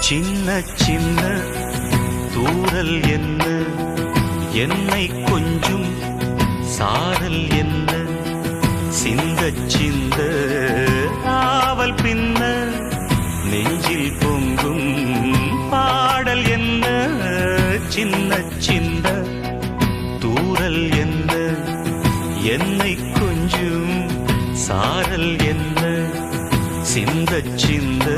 சின்ன சின்ன தூரல் என்ன, என்னை கொஞ்சம் சாரல் என்ன, சிந்த சிந்த ஆவல் பின்ன, நெஞ்சில் பொங்கும் பாடல் என்ன. சின்ன சின்ன தூரல் என்ன, என்னை கொஞ்சம் சாரல் என்ன, சிந்த சிந்த